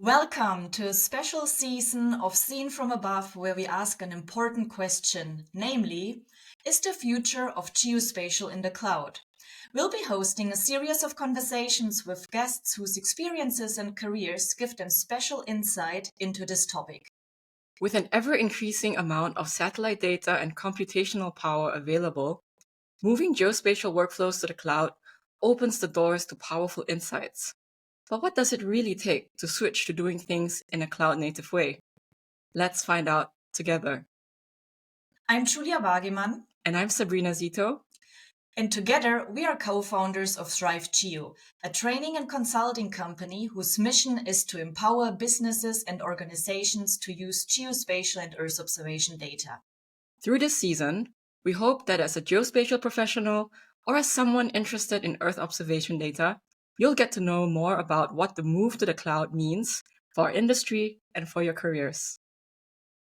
Welcome to a special season of Seen from Above, where we ask an important question, namely, is the future of geospatial in the cloud? We'll be hosting a series of conversations with guests whose experiences and careers give them special insight into this topic. With an ever-increasing amount of satellite data and computational power available, moving geospatial workflows to the cloud opens the doors to powerful insights. But what does it really take to switch to doing things in a cloud-native way? Let's find out together. I'm Julia Wagemann. And I'm Sabrina Zito. And together, we are co-founders of Thrive Geo, a training and consulting company whose mission is to empower businesses and organizations to use geospatial and Earth observation data. Through this season, we hope that as a geospatial professional or as someone interested in Earth observation data, you'll get to know more about what the move to the cloud means for our industry and for your careers.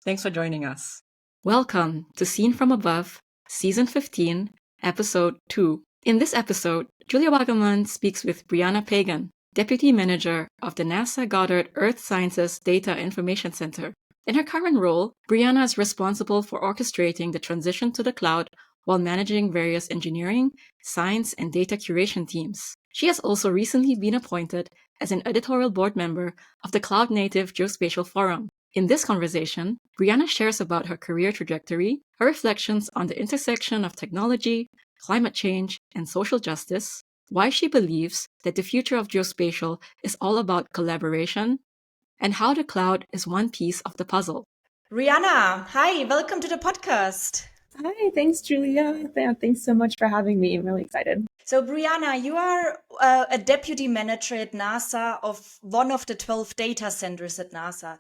Thanks for joining us. Welcome to Seen from Above, Season 15, Episode 2. In this episode, Julia Wagemann speaks with Brianna Pagán, Deputy Manager of the NASA Goddard Earth Sciences Data Information Center. In her current role, Brianna is responsible for orchestrating the transition to the cloud while managing various engineering, science, and data curation teams. She has also recently been appointed as an editorial board member of the Cloud-Native Geospatial Forum. In this conversation, Brianna shares about her career trajectory, her reflections on the intersection of technology, climate change, and social justice, why she believes that the future of geospatial is all about collaboration, and how the cloud is one piece of the puzzle. Brianna, hi, welcome to the podcast. Hi, thanks, Julia. Thanks so much for having me. I'm really excited. So, Brianna, you are a deputy manager at NASA of one of the 12 data centers at NASA.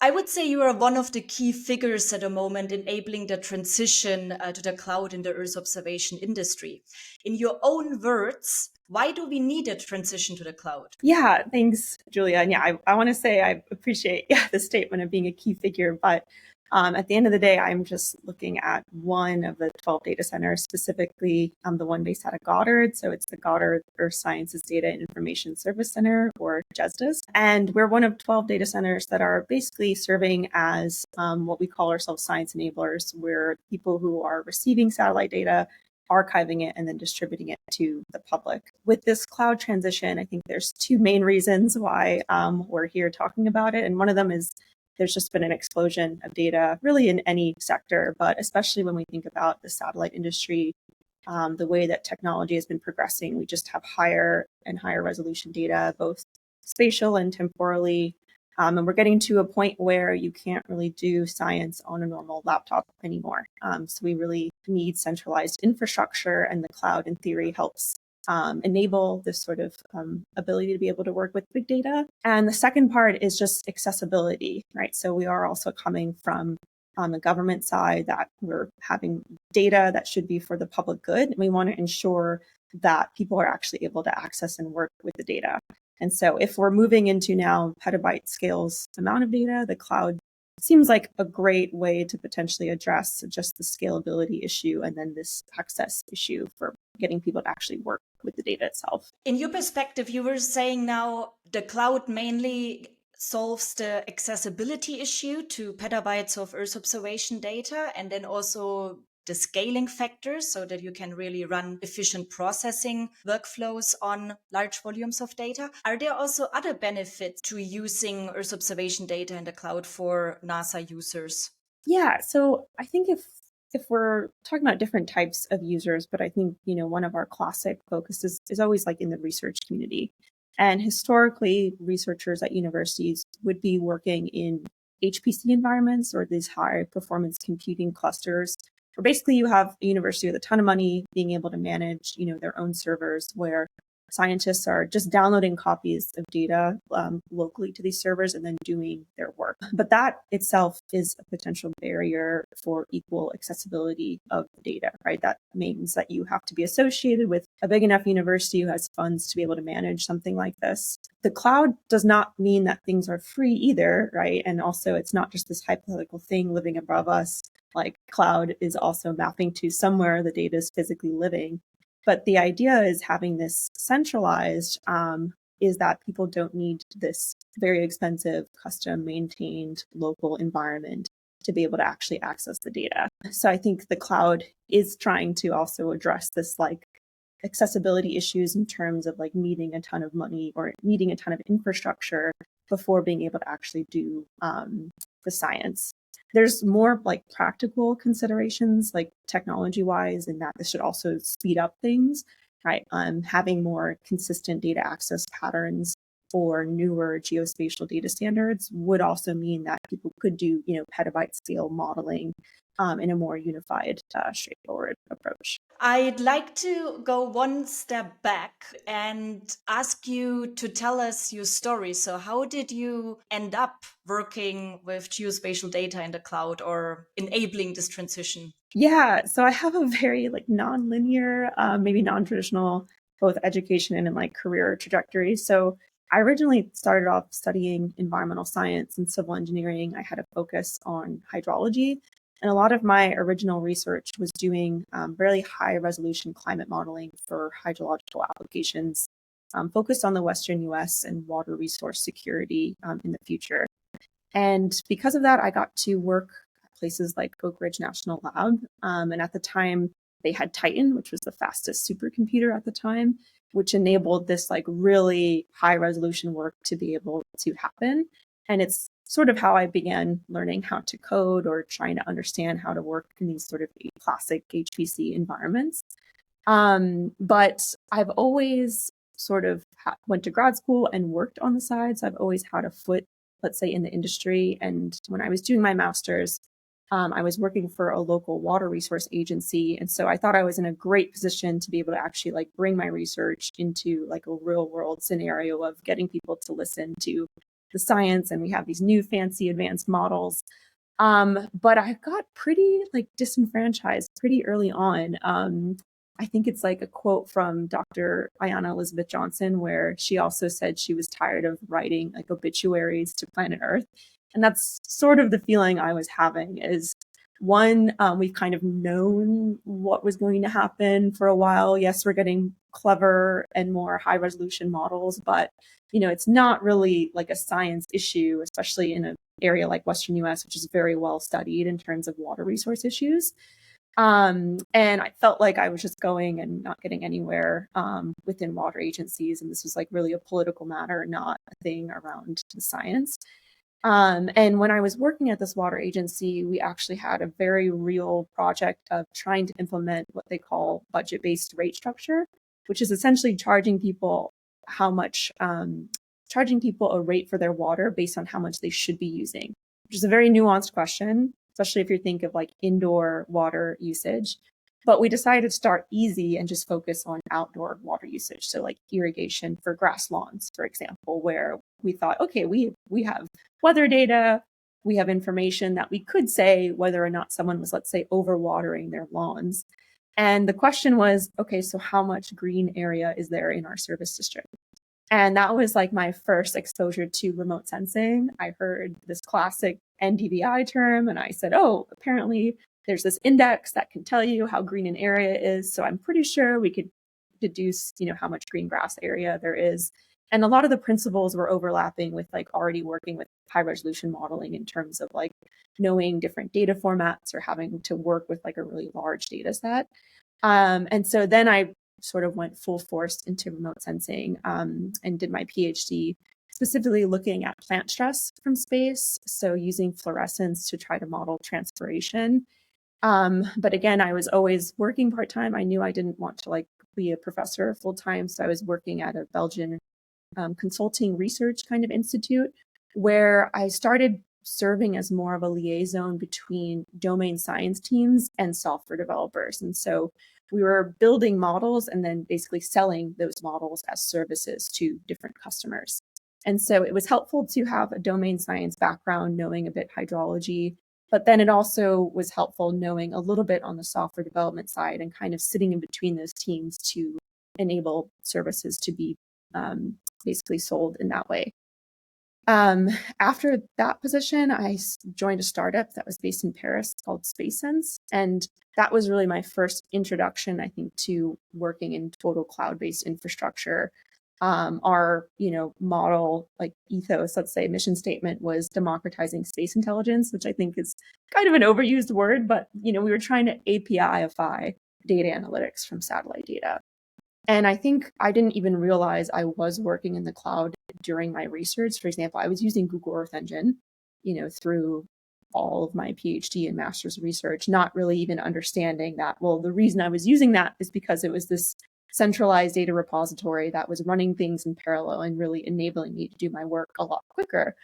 I would say you are one of the key figures at the moment enabling the transition to the cloud in the Earth observation industry. In your own words, why do we need a transition to the cloud? Yeah, thanks, Julia. And yeah, I want to say I appreciate the statement of being a key figure, but at the end of the day, I'm just looking at one of the 12 data centers, specifically the one based out of Goddard. So it's the Goddard Earth Sciences Data and Information Service Center, or GESDIS. And we're one of 12 data centers that are basically serving as what we call ourselves science enablers. We're people who are receiving satellite data, archiving it, and then distributing it to the public. With this cloud transition, I think there's two main reasons why we're here talking about it. And one of them is there's just been an explosion of data really in any sector, but especially when we think about the satellite industry, the way that technology has been progressing, we just have higher and higher resolution data, both spatial and temporally. And we're getting to a point where you can't really do science on a normal laptop anymore. So we really need centralized infrastructure, and the cloud in theory helps enable this sort of ability to be able to work with big data. And the second part is just accessibility, right? So we are also coming from the government side that we're having data that should be for the public good. And we want to ensure that people are actually able to access and work with the data. And so if we're moving into now petabyte scales amount of data, the cloud seems like a great way to potentially address just the scalability issue and then this access issue for getting people to actually work with the data itself. In your perspective, you were saying now the cloud mainly solves the accessibility issue to petabytes of Earth observation data, and then also the scaling factors so that you can really run efficient processing workflows on large volumes of data. Are there also other benefits to using Earth observation data in the cloud for NASA users? Yeah, so I think if we're talking about different types of users, but I think, one of our classic focuses is always like in the research community. And historically, researchers at universities would be working in HPC environments or these high performance computing clusters, where basically you have a university with a ton of money being able to manage, their own servers, where scientists are just downloading copies of data locally to these servers and then doing their work. But that itself is a potential barrier for equal accessibility of data, right? That means that you have to be associated with a big enough university who has funds to be able to manage something like this. The cloud does not mean that things are free either, right? And also it's not just this hypothetical thing living above us. Like cloud is also mapping to somewhere the data is physically living. But the idea is having this centralized is that people don't need this very expensive, custom maintained local environment to be able to actually access the data. So I think the cloud is trying to also address this like accessibility issues in terms of like needing a ton of money or needing a ton of infrastructure before being able to actually do the science. There's more like practical considerations, like technology wise, and that this should also speed up things, right? Having more consistent data access patterns or newer geospatial data standards would also mean that people could do, petabyte scale modeling in a more unified, straightforward approach. I'd like to go one step back and ask you to tell us your story. So how did you end up working with geospatial data in the cloud or enabling this transition? Yeah, so I have a very like non-linear, maybe non-traditional, both education and like career trajectory. So I originally started off studying environmental science and civil engineering. I had a focus on hydrology. And a lot of my original research was doing really high resolution climate modeling for hydrological applications, focused on the Western US and water resource security in the future. And because of that, I got to work at places like Oak Ridge National Lab. And at the time, they had Titan, which was the fastest supercomputer at the time, which enabled this like really high resolution work to be able to happen. And it's sort of how I began learning how to code or trying to understand how to work in these sort of classic HPC environments. But I've always sort of went to grad school and worked on the side. So I've always had a foot, let's say, in the industry. And when I was doing my master's, I was working for a local water resource agency. And so I thought I was in a great position to be able to actually like bring my research into like a real world scenario of getting people to listen to the science. And we have these new fancy advanced models. But I got pretty like disenfranchised pretty early on. I think it's like a quote from Dr. Ayanna Elizabeth Johnson, where she also said she was tired of writing like obituaries to planet Earth. And that's sort of the feeling I was having is one, we've kind of known what was going to happen for a while. Yes, we're getting clever and more high resolution models, but it's not really like a science issue, especially in an area like Western US, which is very well studied in terms of water resource issues. And I felt like I was just going and not getting anywhere within water agencies. And this was like really a political matter, not a thing around the science. And when I was working at this water agency, we actually had a very real project of trying to implement what they call budget-based rate structure, which is essentially charging people charging people a rate for their water based on how much they should be using, which is a very nuanced question, especially if you think of like indoor water usage. But we decided to start easy and just focus on outdoor water usage. So like irrigation for grass lawns, for example, where we thought, okay, we have weather data, we have information that we could say whether or not someone was, let's say, overwatering their lawns. And the question was, okay, so how much green area is there in our service district? And that was like my first exposure to remote sensing. I heard this classic NDVI term and I said, oh, apparently there's this index that can tell you how green an area is. So I'm pretty sure we could deduce, how much green grass area there is. And a lot of the principles were overlapping with like already working with high resolution modeling in terms of like knowing different data formats or having to work with like a really large data set. And so then I sort of went full force into remote sensing and did my PhD specifically looking at plant stress from space. So using fluorescence to try to model transpiration. But again, I was always working part-time. I knew I didn't want to like be a professor full-time. So I was working at a Belgian consulting research kind of institute where I started serving as more of a liaison between domain science teams and software developers. And so we were building models and then basically selling those models as services to different customers. And so it was helpful to have a domain science background, knowing a bit hydrology, but then it also was helpful knowing a little bit on the software development side and kind of sitting in between those teams to enable services to be basically sold in that way. After that position, I joined a startup that was based in Paris called SpaceSense. And that was really my first introduction, I think, to working in total cloud-based infrastructure. Our, model, like ethos, let's say mission statement was democratizing space intelligence, which I think is kind of an overused word, but, we were trying to API-ify data analytics from satellite data. And I think I didn't even realize I was working in the cloud during my research. For example, I was using Google Earth Engine, through all of my PhD and master's research, not really even understanding that, well, the reason I was using that is because it was this centralized data repository that was running things in parallel and really enabling me to do my work a lot quicker.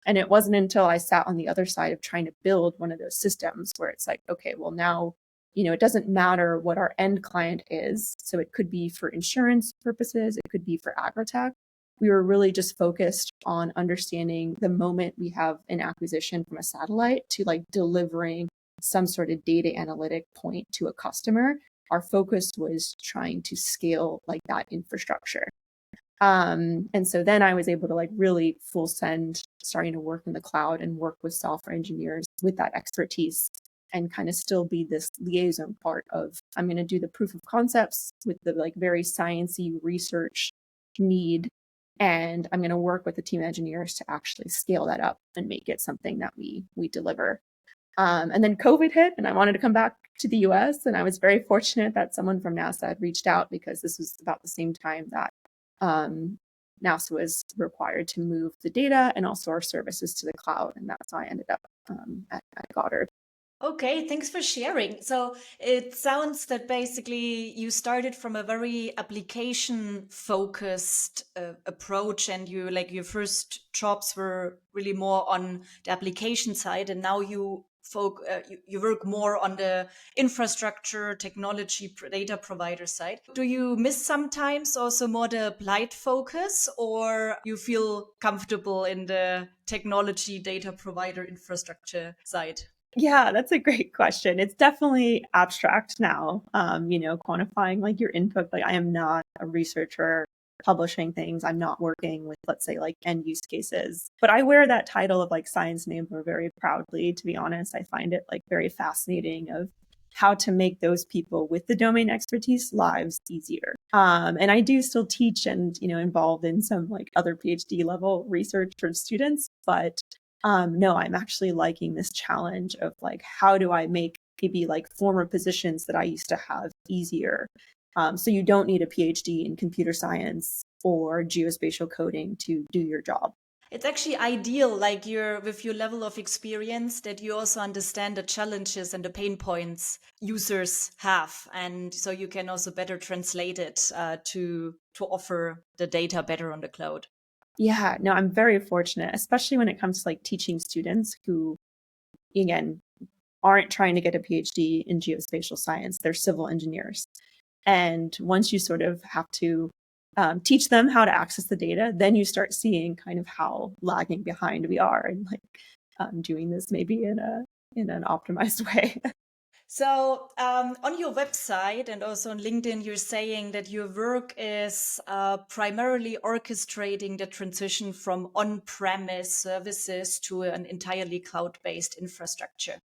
And it wasn't until I sat on the other side of trying to build one of those systems where it's like, okay, well, now, it doesn't matter what our end client is. So it could be for insurance purposes, it could be for agritech. We were really just focused on understanding the moment we have an acquisition from a satellite to like delivering some sort of data analytic point to a customer. Our focus was trying to scale like that infrastructure. And so then I was able to like really full send starting to work in the cloud and work with software engineers with that expertise and kind of still be this liaison part of, I'm going to do the proof of concepts with the like very sciencey research need. And I'm going to work with the team of engineers to actually scale that up and make it something that we deliver. And then COVID hit and I wanted to come back to the US. And I was very fortunate that someone from NASA had reached out because this was about the same time that NASA was required to move the data and also our services to the cloud. And that's how I ended up at Goddard. Okay, thanks for sharing. So it sounds that basically you started from a very application focused approach, and your first jobs were really more on the application side, and now you work more on the infrastructure, technology, data provider side. Do you miss sometimes also more the applied focus, or you feel comfortable in the technology, data provider, infrastructure side? Yeah, that's a great question. It's definitely abstract now, quantifying like your input. Like I am not a researcher publishing things. I'm not working with, let's say, like end use cases. But I wear that title of like science enabler very proudly, to be honest. I find it like very fascinating of how to make those people with the domain expertise lives easier. And I do still teach and, involved in some like other PhD level research for students, but no, I'm actually liking this challenge of like, how do I make maybe like former positions that I used to have easier? So you don't need a PhD in computer science or geospatial coding to do your job. It's actually ideal, like with your level of experience, that you also understand the challenges and the pain points users have, and so you can also better translate it to offer the data better on the cloud. Yeah, no, I'm very fortunate, especially when it comes to like teaching students who, again, aren't trying to get a PhD in geospatial science. They're civil engineers. And once you sort of have to teach them how to access the data, then you start seeing kind of how lagging behind we are and like doing this maybe in an optimized way. So on your website and also on LinkedIn, you're saying that your work is primarily orchestrating the transition from on-premise services to an entirely cloud-based infrastructure.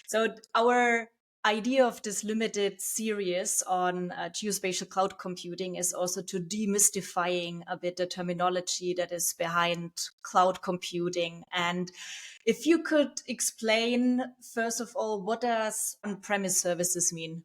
So our idea of this limited series on geospatial cloud computing is also to demystifying a bit the terminology that is behind cloud computing. And if you could explain, first of all, what does on-premise services mean?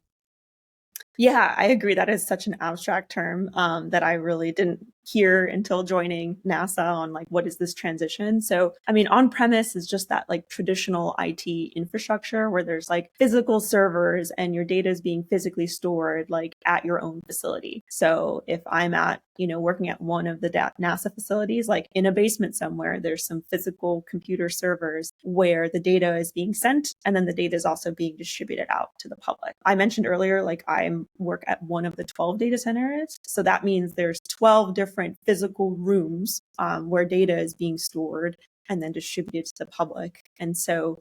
Yeah, I agree. That is such an abstract term that I really didn't hear until joining NASA on like, what is this transition? So, I mean, on premise is just that like traditional IT infrastructure where there's like physical servers and your data is being physically stored like at your own facility. So if I'm at, working at one of the NASA facilities, like in a basement somewhere, there's some physical computer servers where the data is being sent and then the data is also being distributed out to the public. I mentioned earlier, like I work at one of the 12 data centers. So that means there's 12 different physical rooms where data is being stored and then distributed to the public. And so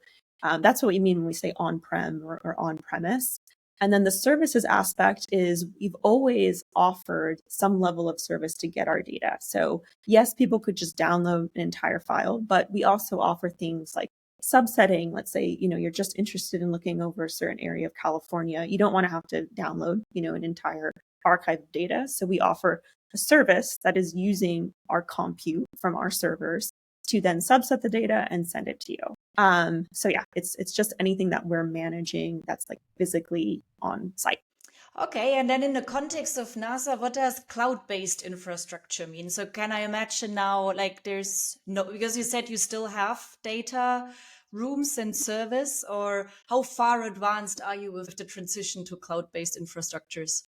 that's what we mean when we say on-prem or on-premise. And then the services aspect is we've always offered some level of service to get our data. So yes, people could just download an entire file, but we also offer things like subsetting. Let's say, you're just interested in looking over a certain area of California. You don't want to have to download, an entire archive of data. So we offer a service that is using our compute from our servers to then subset the data and send it to you. So yeah, it's just anything that we're managing that's like physically on site. Okay, and then in the context of NASA, what does cloud-based infrastructure mean? So can I imagine now, like there's no, because you said you still have data rooms and service, or how far advanced are you with the transition to cloud-based infrastructures?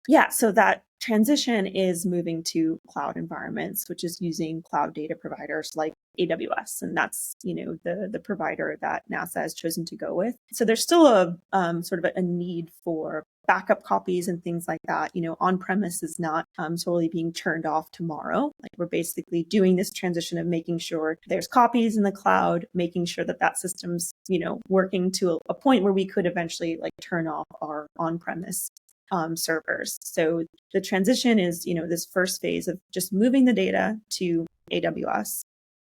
Yeah, so that transition is moving to cloud environments, which is using cloud data providers like AWS, and that's the provider that NASA has chosen to go with. So there's still a sort of a need for backup copies and things like that. On premise is not totally being turned off tomorrow. Like we're basically doing this transition of making sure there's copies in the cloud, making sure that that system's working to a point where we could eventually like turn off our on premise servers. So the transition is, this first phase of just moving the data to AWS.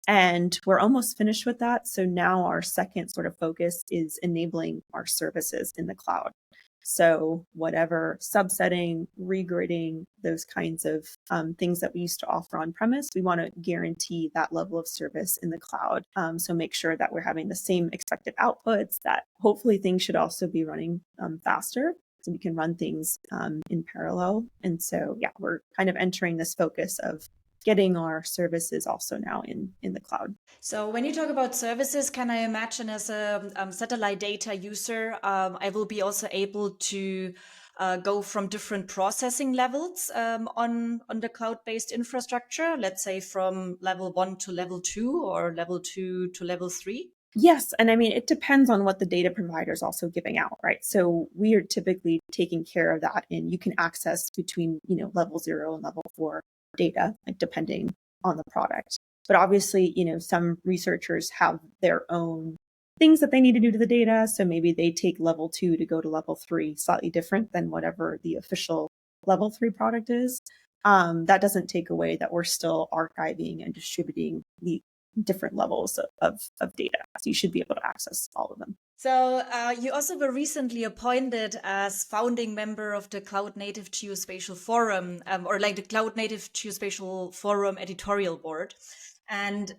And we're almost finished with that. So now our second sort of focus is enabling our services in the cloud. So whatever subsetting, regridding, those kinds of things that we used to offer on premise, we want to guarantee that level of service in the cloud. So make sure that we're having the same expected outputs, that hopefully things should also be running faster. So we can run things in parallel. And so, yeah, we're kind of entering this focus of getting our services also now in the cloud. So when you talk about services, can I imagine as a satellite data user, I will be also able to go from different processing levels on the cloud-based infrastructure, let's say from level 1 to level 2 or level 2 to level 3? Yes. And I mean, it depends on what the data provider is also giving out, right? So we are typically taking care of that, and you can access between, level 0 and level 4 data, like depending on the product. But obviously, some researchers have their own things that they need to do to the data. So maybe they take level 2 to go to level 3, slightly different than whatever the official level 3 product is. That doesn't take away that we're still archiving and distributing the different levels of data. So you should be able to access all of them. So you also were recently appointed as founding member of the Cloud-Native Geospatial Forum, or like the Cloud-Native Geospatial Forum Editorial Board. And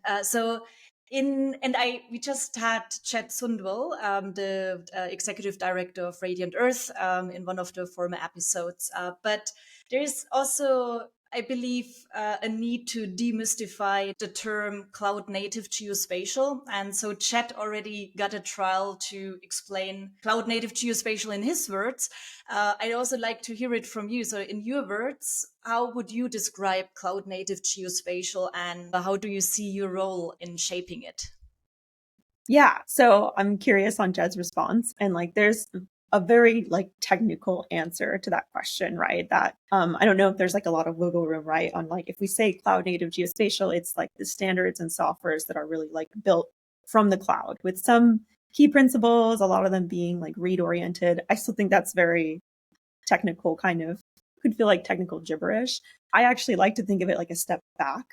we just had Chet Sundwell, the executive director of Radiant Earth, in one of the former episodes. But there is also, I believe, a need to demystify the term cloud native geospatial. And so Chet already got a trial to explain cloud native geospatial in his words. I'd also like to hear it from you. So in your words, how would you describe cloud native geospatial, and how do you see your role in shaping it? Yeah. So I'm curious on Jed's response. And like, there's a very like technical answer to that question, right? That I don't know if there's like a lot of wiggle room, right? On like, if we say cloud native geospatial, it's like the standards and softwares that are really like built from the cloud with some key principles, a lot of them being like read oriented. I still think that's very technical, kind of could feel like technical gibberish. I actually like to think of it like a step back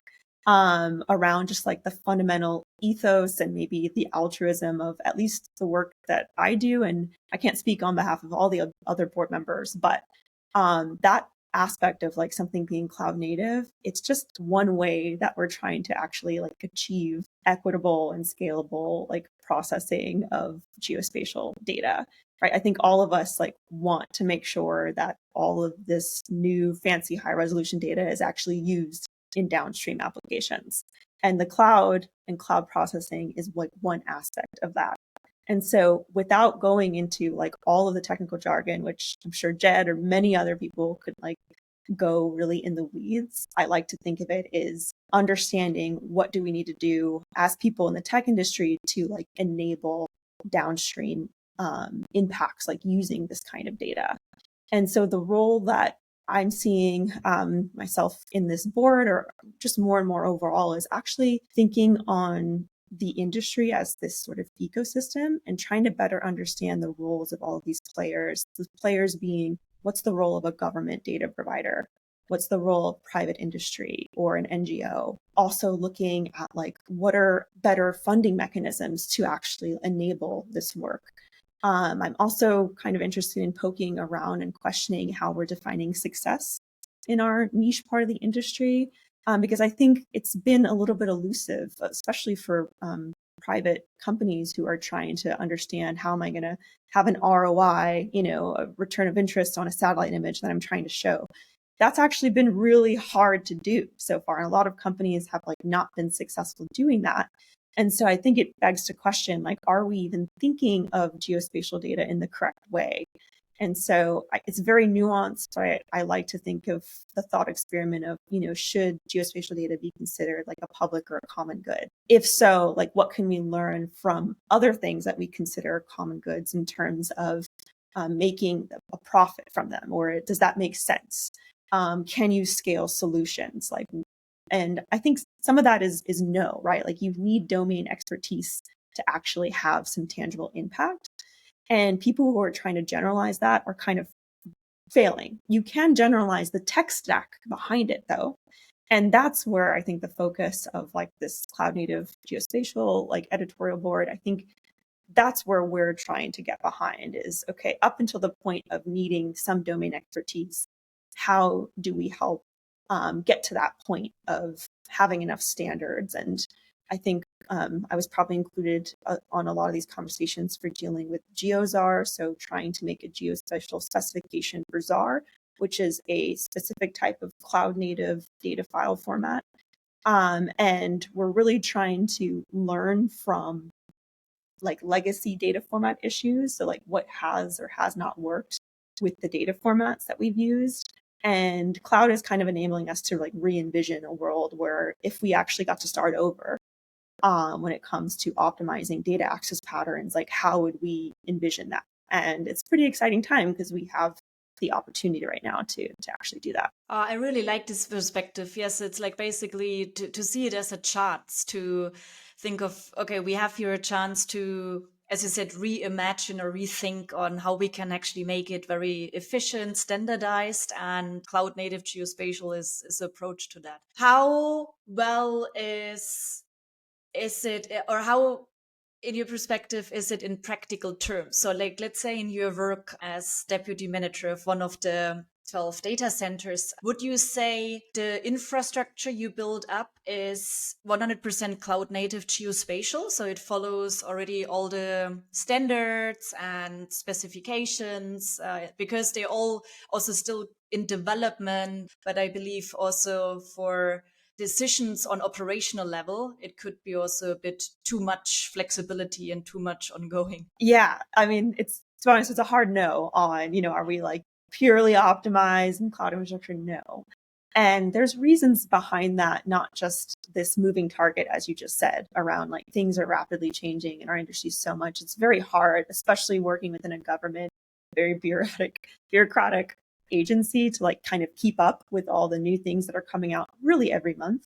around just like the fundamental ethos and maybe the altruism of at least the work that I do. And I can't speak on behalf of all the other board members, but that aspect of like something being cloud native, it's just one way that we're trying to actually like achieve equitable and scalable like processing of geospatial data, right? I think all of us like want to make sure that all of this new fancy high resolution data is actually used in downstream applications. And the cloud and cloud processing is like one aspect of that. And so without going into like all of the technical jargon, which I'm sure Jed or many other people could like go really in the weeds, I like to think of it as understanding what do we need to do as people in the tech industry to like enable downstream impacts, like using this kind of data. And so the role that I'm seeing myself in this board, or just more and more overall, is actually thinking on the industry as this sort of ecosystem and trying to better understand the roles of all of these players. The players being, what's the role of a government data provider? What's the role of private industry or an NGO? Also looking at like, what are better funding mechanisms to actually enable this work? I'm also kind of interested in poking around and questioning how we're defining success. in our niche part of the industry, because I think it's been a little bit elusive, especially for private companies who are trying to understand how am I going to have an ROI, a return of interest on a satellite image that I'm trying to show. That's actually been really hard to do so far. And a lot of companies have not been successful doing that. And so I think it begs to question, are we even thinking of geospatial data in the correct way? And so it's very nuanced, but I like to think of the thought experiment of, should geospatial data be considered like a public or a common good? If so, what can we learn from other things that we consider common goods in terms of making a profit from them? Or does that make sense? Can you scale solutions? And I think some of that is no, right? You need domain expertise to actually have some tangible impact. And people who are trying to generalize that are kind of failing. You can generalize the tech stack behind it, though. And that's where I think the focus of this cloud-native geospatial editorial board, I think that's where we're trying to get behind is, okay, up until the point of needing some domain expertise, how do we help get to that point of having enough standards? And I think I was probably included on a lot of these conversations for dealing with GeoZar, so trying to make a geospatial specification for ZAR, which is a specific type of cloud-native data file format. And we're really trying to learn from legacy data format issues. So what has or has not worked with the data formats that we've used. And cloud is kind of enabling us to re-envision a world where if we actually got to start over, when it comes to optimizing data access patterns, how would we envision that? And it's a pretty exciting time because we have the opportunity right now to actually do that. I really like this perspective. Yes, it's basically to see it as a chance to think of, okay, we have here a chance to, as you said, reimagine or rethink on how we can actually make it very efficient, standardized, and cloud native geospatial is the approach to that. How well is it, or how, in your perspective, is it in practical terms? So let's say in your work as deputy manager of one of the 12 data centers, would you say the infrastructure you build up is 100% cloud native geospatial? So it follows already all the standards and specifications, because they're all also still in development, but I believe also for decisions on operational level, it could be also a bit too much flexibility and too much ongoing. Yeah, I mean, to be honest, it's a hard no on, are we purely optimized in cloud infrastructure? No. And there's reasons behind that, not just this moving target, as you just said, around things are rapidly changing in our industry so much. It's very hard, especially working within a government, very bureaucratic agency to kind of keep up with all the new things that are coming out really every month.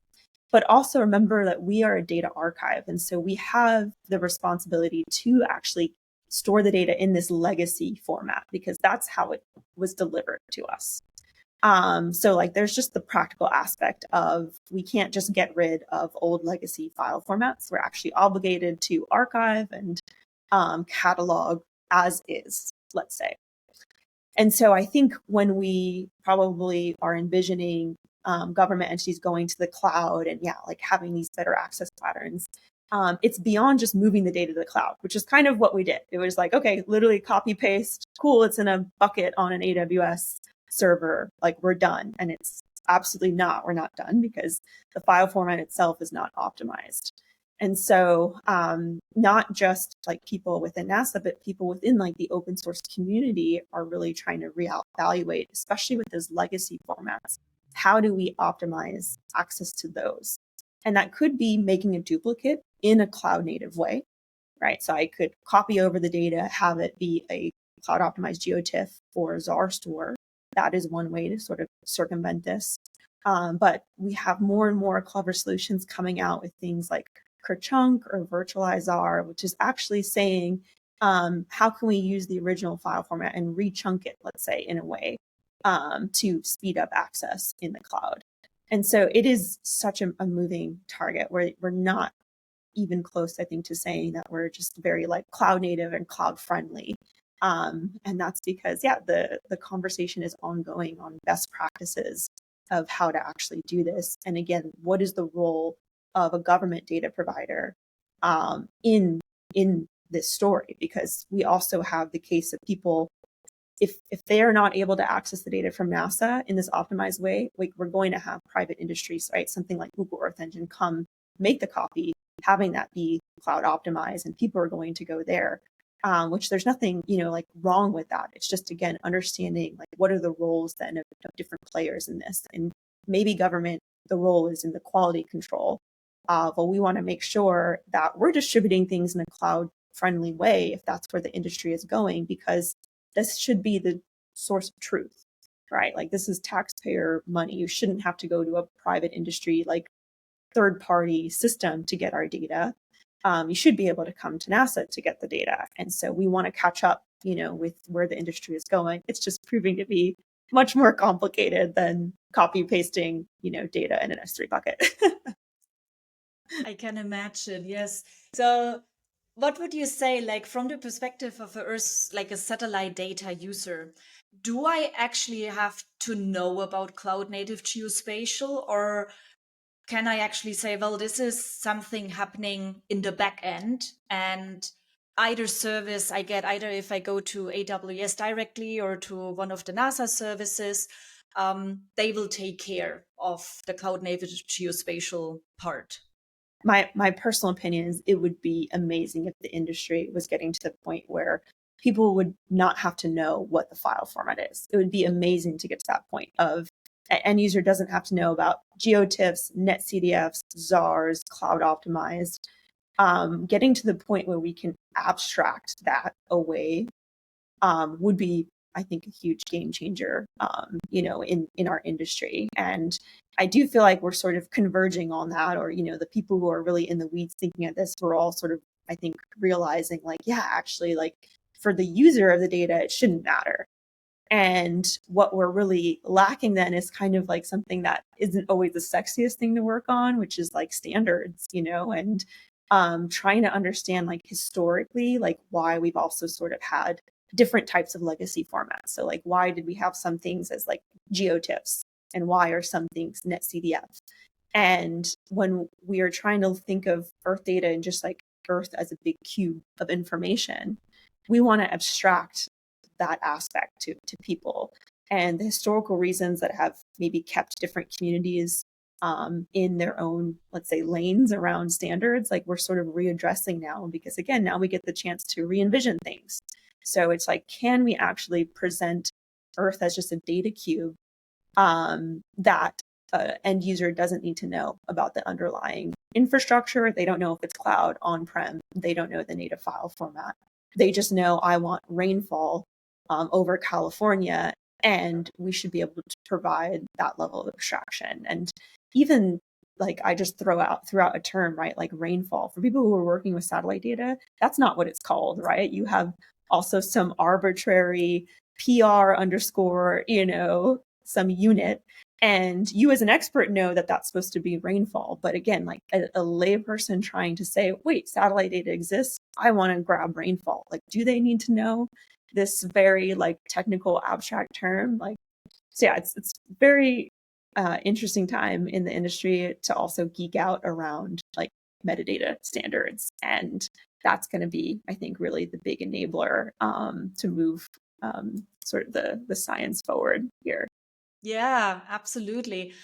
But also remember that we are a data archive. And so we have the responsibility to actually store the data in this legacy format because that's how it was delivered to us. So there's just the practical aspect of we can't just get rid of old legacy file formats. We're actually obligated to archive and catalog as is, let's say. And so I think when we probably are envisioning government entities going to the cloud and having these better access patterns, it's beyond just moving the data to the cloud, which is kind of what we did. It was okay, literally copy paste, cool, it's in a bucket on an AWS server, we're done. And it's absolutely not, we're not done because the file format itself is not optimized. And so not just people within NASA, but people within the open source community are really trying to reevaluate, especially with those legacy formats. How do we optimize access to those? And that could be making a duplicate in a cloud native way, right? So I could copy over the data, have it be a cloud optimized GeoTIFF or ZAR store. That is one way to sort of circumvent this. But we have more and more clever solutions coming out with things like Kerchunk or virtualize R, which is actually saying, how can we use the original file format and rechunk it, let's say, in a way to speed up access in the cloud. And so it is such a moving target where we're not even close, I think, to saying that we're just very cloud native and cloud friendly. And that's because, the conversation is ongoing on best practices of how to actually do this. And again, what is the role of a government data provider in this story? Because we also have the case of people, if they are not able to access the data from NASA in this optimized way, like we're going to have private industries, right? Something like Google Earth Engine come make the copy, having that be cloud optimized, and people are going to go there. Which there's nothing, like wrong with that. It's just, again, understanding like what are the roles then of different players in this. And maybe government, the role is in the quality control. But we want to make sure that we're distributing things in a cloud friendly way if that's where the industry is going, because this should be the source of truth, right? Like this is taxpayer money. You shouldn't have to go to a private industry, like third party system to get our data. You should be able to come to NASA to get the data. And so we want to catch up, with where the industry is going. It's just proving to be much more complicated than copy pasting, data in an S3 bucket. I can imagine, yes. So what would you say, like from the perspective of a Earth, like a satellite data user, do I actually have to know about cloud native geospatial, or can I actually say, well, this is something happening in the back end, and either service I get, either if I go to AWS directly or to one of the NASA services, they will take care of the cloud native geospatial part? My personal opinion is it would be amazing if the industry was getting to the point where people would not have to know what the file format is. It would be amazing to get to that point of an end user doesn't have to know about GeoTIFFs, NetCDFs, ZARs, cloud optimized. Getting to the point where we can abstract that away would be, I think, a huge game changer, in our industry. And I do feel like we're sort of converging on that, or, the people who are really in the weeds thinking of this, we're all sort of, I think, realizing like, yeah, actually, like for the user of the data, it shouldn't matter. And what we're really lacking then is kind of like something that isn't always the sexiest thing to work on, which is like standards, and trying to understand like historically, like why we've also sort of had different types of legacy formats. So like, why did we have some things as like GeoTIFFs and why are some things NetCDF? And when we are trying to think of Earth data and just like Earth as a big cube of information, we want to abstract that aspect to people. And the historical reasons that have maybe kept different communities in their own, let's say, lanes around standards, like we're sort of readdressing now, because again, now we get the chance to re-envision things. So it's like, can we actually present Earth as just a data cube that end user doesn't need to know about the underlying infrastructure? They don't know if it's cloud, on-prem. They don't know the native file format. They just know I want rainfall over California, and we should be able to provide that level of abstraction. And even like I just throw out a term, right? Like rainfall. For people who are working with satellite data, that's not what it's called, right? You have also some arbitrary PR underscore, some unit. And you as an expert know that that's supposed to be rainfall. But again, like a layperson trying to say, wait, satellite data exists, I want to grab rainfall. Like, do they need to know this very like technical abstract term? Like, so yeah, it's very interesting time in the industry to also geek out around like metadata standards. And that's going to be, I think, really the big enabler to move sort of the science forward here. Yeah, absolutely.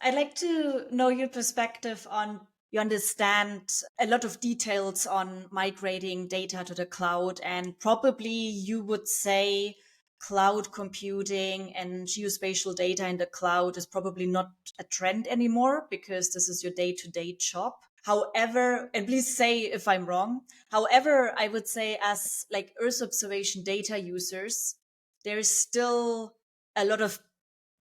I'd like to know your perspective on, you understand a lot of details on migrating data to the cloud, and probably you would say cloud computing and geospatial data in the cloud is probably not a trend anymore because this is your day-to-day job. However, and please say if I'm wrong, however, I would say as like Earth observation data users, there is still a lot of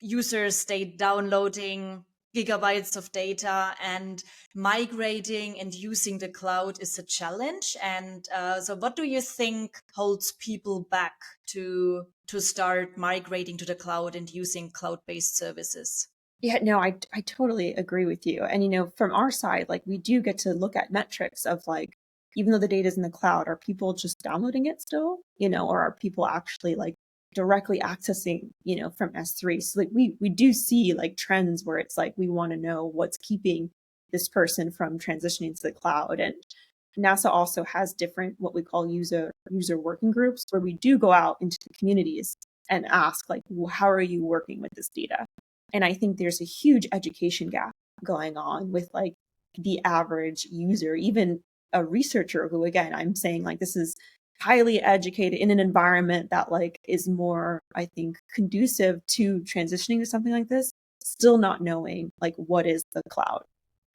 users stay downloading gigabytes of data, and migrating and using the cloud is a challenge. And so what do you think holds people back to start migrating to the cloud and using cloud-based services? Yeah, no, I totally agree with you. And, from our side, like we do get to look at metrics of like, even though the data is in the cloud, are people just downloading it still, or are people actually like directly accessing, from S3. So like we do see like trends where it's like we want to know what's keeping this person from transitioning to the cloud. And NASA also has different what we call user working groups where we do go out into the communities and ask like, well, how are you working with this data? And I think there's a huge education gap going on with like the average user, even a researcher who, again, I'm saying like this is highly educated in an environment that like is more, I think, conducive to transitioning to something like this, still not knowing like what is the cloud.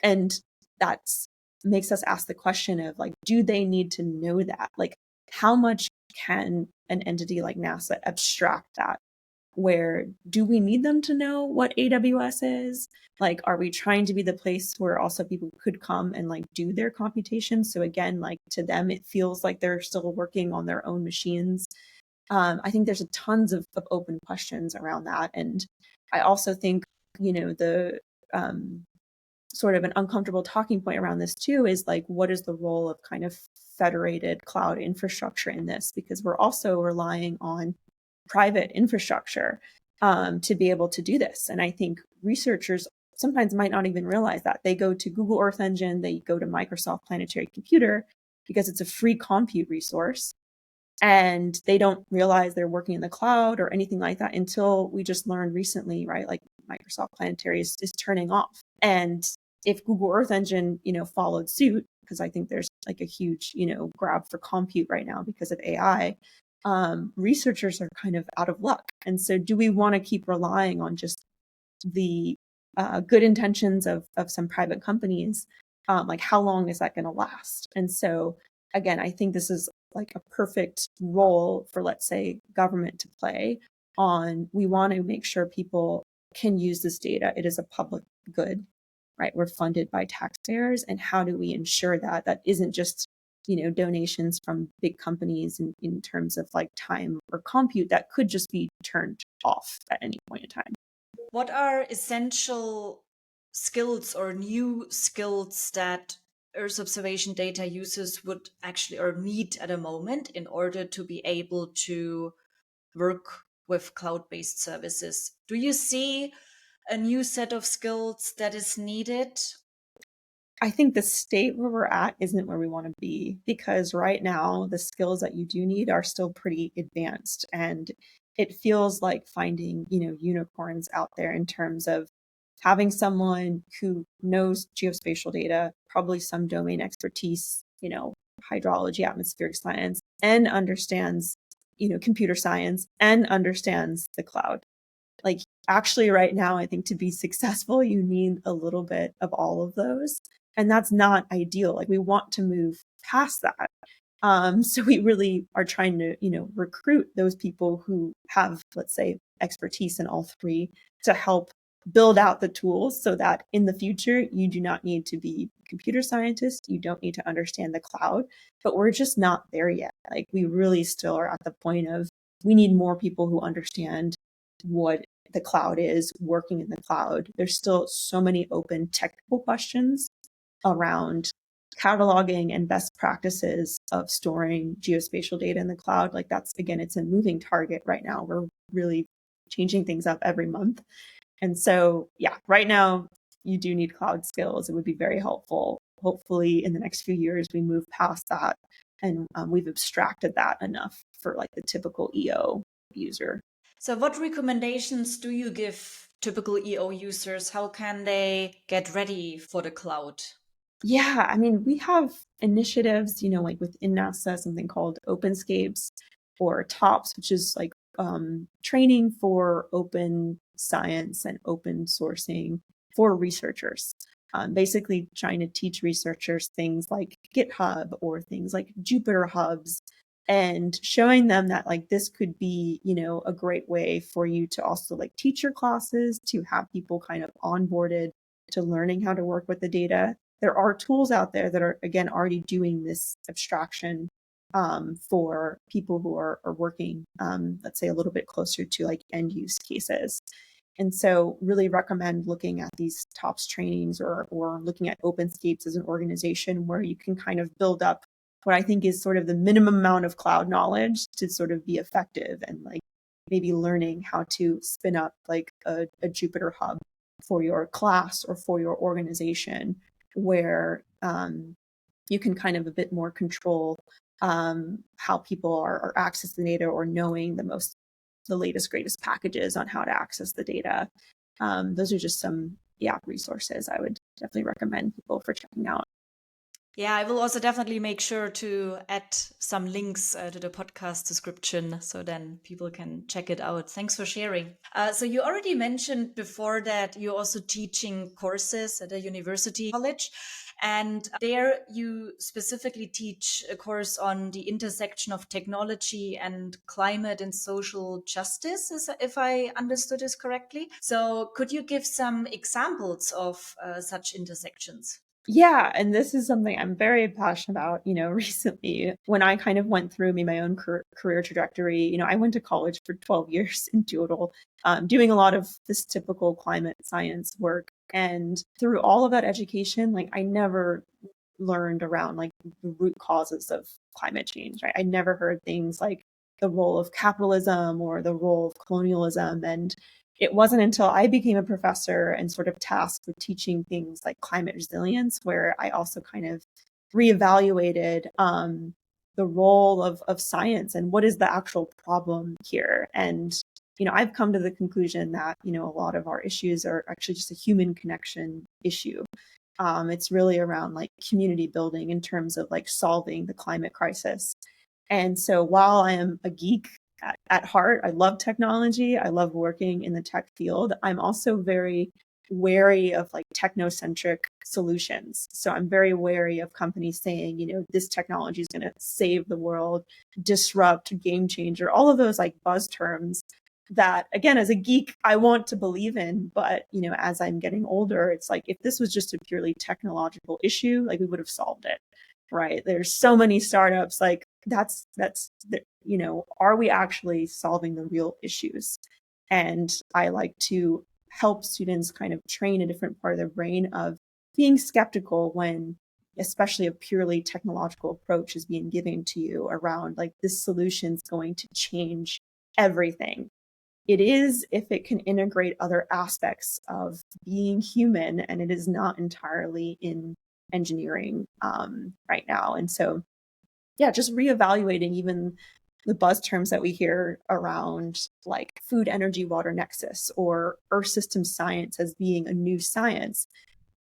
And that's makes us ask the question of like, do they need to know that? Like, how much can an entity like NASA abstract that? Where do we need them to know what AWS is? Like, are we trying to be the place where also people could come and like do their computation? So again, like to them, it feels like they're still working on their own machines. I think there's tons of open questions around that. And I also think, the sort of an uncomfortable talking point around this too is like, what is the role of kind of federated cloud infrastructure in this? Because we're also relying on private infrastructure to be able to do this. And I think researchers sometimes might not even realize that. They go to Google Earth Engine, they go to Microsoft Planetary Computer because it's a free compute resource. And they don't realize they're working in the cloud or anything like that until we just learned recently, right? Like Microsoft Planetary is turning off. And if Google Earth Engine, followed suit, because I think there's like a huge, grab for compute right now because of AI, researchers are kind of out of luck. And so do we want to keep relying on just the good intentions of some private companies? Like how long is that going to last? And so again, I think this is like a perfect role for, let's say, government to play on. We want to make sure people can use this data. It is a public good, right? We're funded by taxpayers. And how do we ensure that that isn't just, donations from big companies in terms of like time or compute that could just be turned off at any point in time? What are essential skills or new skills that Earth observation data users would actually or need at a moment in order to be able to work with cloud-based services? Do you see a new set of skills that is needed? I think the state where we're at isn't where we want to be, because right now the skills that you do need are still pretty advanced, and it feels like finding, unicorns out there in terms of having someone who knows geospatial data, probably some domain expertise, hydrology, atmospheric science, and understands, computer science and understands the cloud. Like actually right now, I think to be successful, you need a little bit of all of those. And that's not ideal. Like we want to move past that. So we really are trying to, recruit those people who have, let's say, expertise in all three to help build out the tools so that in the future, you do not need to be a computer scientist. You don't need to understand the cloud, but we're just not there yet. Like we really still are at the point of we need more people who understand what the cloud is, working in the cloud. There's still so many open technical questions around cataloging and best practices of storing geospatial data in the cloud. Like that's, again, it's a moving target right now. We're really changing things up every month. And so, yeah, right now you do need cloud skills. It would be very helpful. Hopefully in the next few years, we move past that and we've abstracted that enough for like the typical EO user. So what recommendations do you give typical EO users? How can they get ready for the cloud? Yeah, I mean, we have initiatives, like within NASA, something called OpenScapes or TOPS, which is like training for open science and open sourcing for researchers. Basically trying to teach researchers things like GitHub or things like Jupyter Hubs, and showing them that like this could be, a great way for you to also like teach your classes, to have people kind of onboarded to learning how to work with the data. There are tools out there that are, again, already doing this abstraction for people who are working, let's say, a little bit closer to like end use cases. And so really recommend looking at these TOPS trainings or looking at OpenScapes as an organization where you can kind of build up what I think is sort of the minimum amount of cloud knowledge to sort of be effective and like maybe learning how to spin up like a Jupyter hub for your class or for your organization, where you can kind of a bit more control how people are accessing the data, or knowing the latest, greatest packages on how to access the data. Those are just some resources I would definitely recommend people for checking out. Yeah, I will also definitely make sure to add some links to the podcast description, so then people can check it out. Thanks for sharing. So you already mentioned before that you're also teaching courses at a university college. And there you specifically teach a course on the intersection of technology and climate and social justice, if I understood this correctly. So could you give some examples of such intersections? Yeah, and this is something I'm very passionate about. Recently, when I kind of went through my own career trajectory, I went to college for 12 years in total, doing a lot of this typical climate science work. And through all of that education, like I never learned around like the root causes of climate change, right? I never heard things like the role of capitalism or the role of colonialism. And it wasn't until I became a professor and sort of tasked with teaching things like climate resilience, where I also kind of reevaluated the role of science and what is the actual problem here. And, I've come to the conclusion that, a lot of our issues are actually just a human connection issue. It's really around like community building in terms of like solving the climate crisis. And so while I am a geek at heart, I love technology, I love working in the tech field, I'm also very wary of like technocentric solutions. So I'm very wary of companies saying, this technology is going to save the world, disrupt, game changer, all of those like buzz terms that, again, as a geek, I want to believe in. But, as I'm getting older, it's like, if this was just a purely technological issue, like we would have solved it, right? There's so many startups, like are we actually solving the real issues? And I like to help students kind of train a different part of their brain of being skeptical when especially a purely technological approach is being given to you around like this solution is going to change everything. It is if it can integrate other aspects of being human, and it is not entirely in engineering right now. And so, just reevaluating even the buzz terms that we hear around like food, energy, water nexus, or earth system science as being a new science.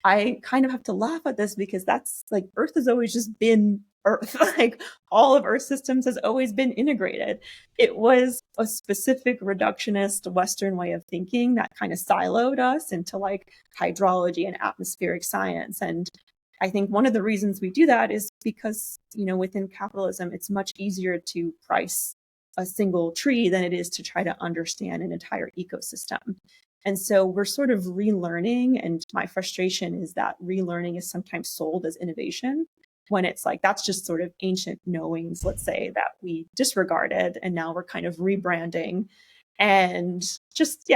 I kind of have to laugh at this because that's like Earth has always just been Earth. Like all of Earth systems has always been integrated. It was a specific reductionist Western way of thinking that kind of siloed us into like hydrology and atmospheric science. And I think one of the reasons we do that is because, within capitalism, it's much easier to price a single tree than it is to try to understand an entire ecosystem. And so we're sort of relearning. And my frustration is that relearning is sometimes sold as innovation when it's like, that's just sort of ancient knowings, let's say, that we disregarded. And now we're kind of rebranding. And just,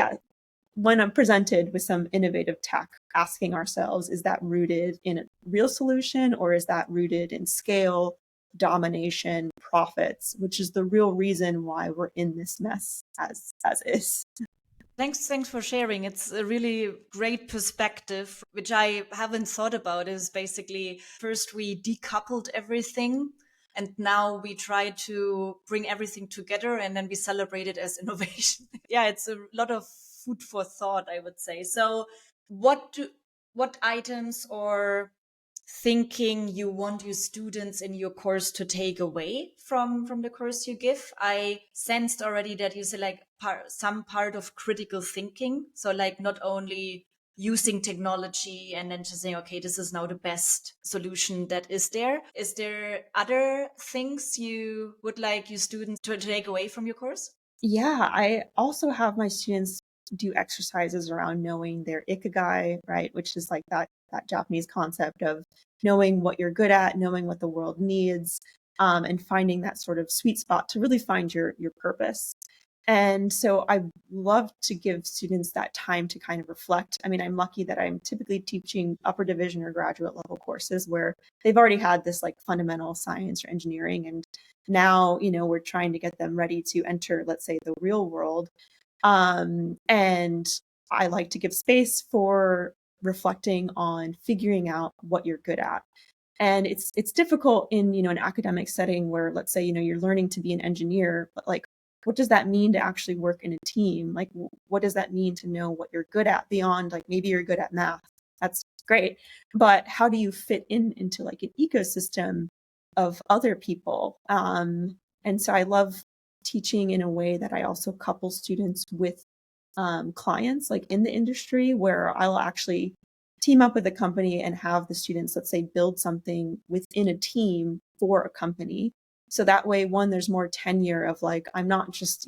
when I'm presented with some innovative tech, asking ourselves, is that rooted in a real solution, or is that rooted in scale, domination, profits, which is the real reason why we're in this mess as is. Thanks for sharing. It's a really great perspective, which I haven't thought about. Is basically first we decoupled everything, and now we try to bring everything together, and then we celebrate it as innovation. Yeah, it's a lot of food for thought, I would say. So what items or thinking you want your students in your course to take away from the course you give? I sensed already that you say like some part of critical thinking, so like not only using technology and then just saying, okay, this is now the best solution that is there. Is there other things you would like your students to take away from your course? Yeah, I also have my students do exercises around knowing their ikigai, right? Which is like that Japanese concept of knowing what you're good at, knowing what the world needs, and finding that sort of sweet spot to really find your purpose. And so I love to give students that time to kind of reflect. I mean, I'm lucky that I'm typically teaching upper division or graduate level courses where they've already had this like fundamental science or engineering. And now, we're trying to get them ready to enter, let's say, the real world. And I like to give space for reflecting on figuring out what you're good at. And it's difficult in, an academic setting where, let's say, you're learning to be an engineer, but like, what does that mean to actually work in a team? Like, what does that mean to know what you're good at beyond, like, maybe you're good at math? That's great. But how do you fit into like an ecosystem of other people? And so I love teaching in a way that I also couple students with clients like in the industry, where I'll actually team up with a company and have the students, let's say, build something within a team for a company. So that way, one, there's more tenure of like, I'm not just,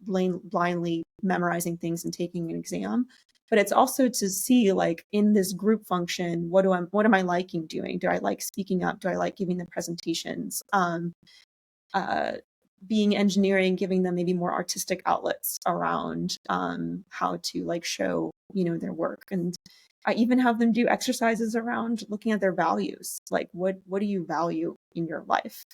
blindly memorizing things and taking an exam, but it's also to see like in this group function, what am I liking doing? Do I like speaking up? Do I like giving the presentations? Being engineering, giving them maybe more artistic outlets around how to like show, their work. And I even have them do exercises around looking at their values. Like, what do you value in your life?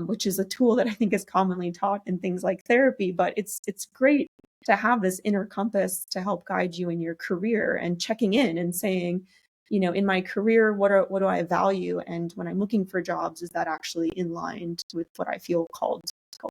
Which is a tool that I think is commonly taught in things like therapy, but it's great to have this inner compass to help guide you in your career and checking in and saying, in my career, what do I value? And when I'm looking for jobs, is that actually in line with what I feel called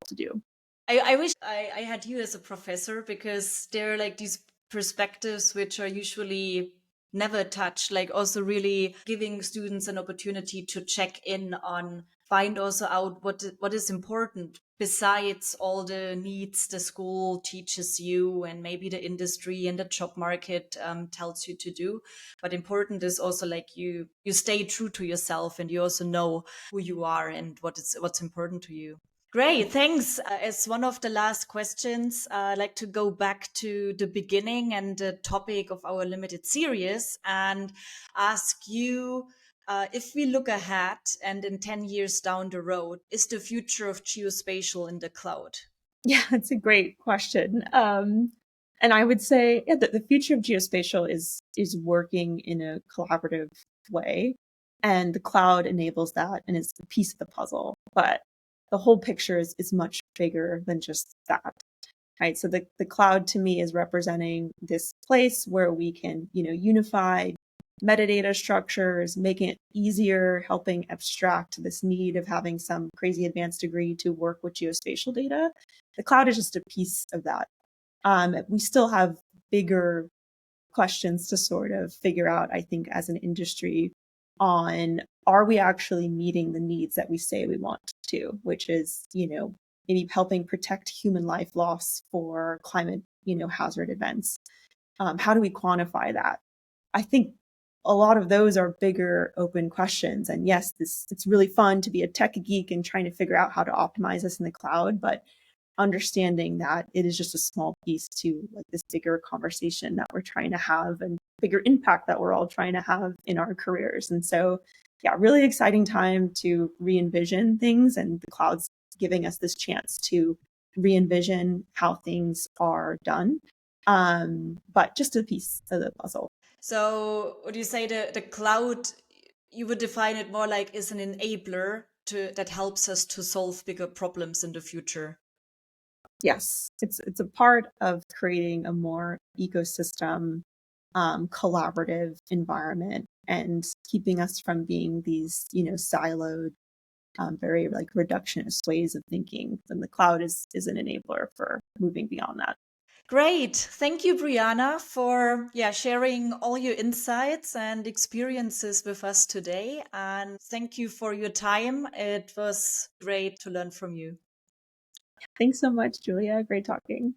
to do? I wish I had you as a professor, because there are like these perspectives which are usually never touched, like also really giving students an opportunity to check in on, find also out what is important besides all the needs the school teaches you and maybe the industry and the job market tells you to do. But important is also like you stay true to yourself, and you also know who you are and what's important to you. Great, thanks. As one of the last questions, I'd like to go back to the beginning and the topic of our limited series and ask you, if we look ahead and in 10 years down the road, is the future of geospatial in the cloud? Yeah, that's a great question. And I would say, yeah, that the future of geospatial is working in a collaborative way, and the cloud enables that and is a piece of the puzzle. But the whole picture is much bigger than just that, right? So the cloud to me is representing this place where we can, unify metadata structures, making it easier, helping abstract this need of having some crazy advanced degree to work with geospatial data. The cloud is just a piece of that. We still have bigger questions to sort of figure out, I think, as an industry on, are we actually meeting the needs that we say we want to, which is, maybe helping protect human life loss for climate, hazard events. How do we quantify that? I think a lot of those are bigger open questions. And yes, it's really fun to be a tech geek and trying to figure out how to optimize this in the cloud, but understanding that it is just a small piece to like this bigger conversation that we're trying to have and bigger impact that we're all trying to have in our careers. And so, yeah, really exciting time to re-envision things, and the cloud's giving us this chance to re-envision how things are done. But just a piece of the puzzle. So would you say the cloud, you would define it more like is an enabler that helps us to solve bigger problems in the future? Yes, it's a part of creating a more ecosystem, collaborative environment, and keeping us from being these, siloed, very like reductionist ways of thinking. And the cloud is an enabler for moving beyond that. Great. Thank you, Brianna, for sharing all your insights and experiences with us today. And thank you for your time. It was great to learn from you. Thanks so much, Julia. Great talking.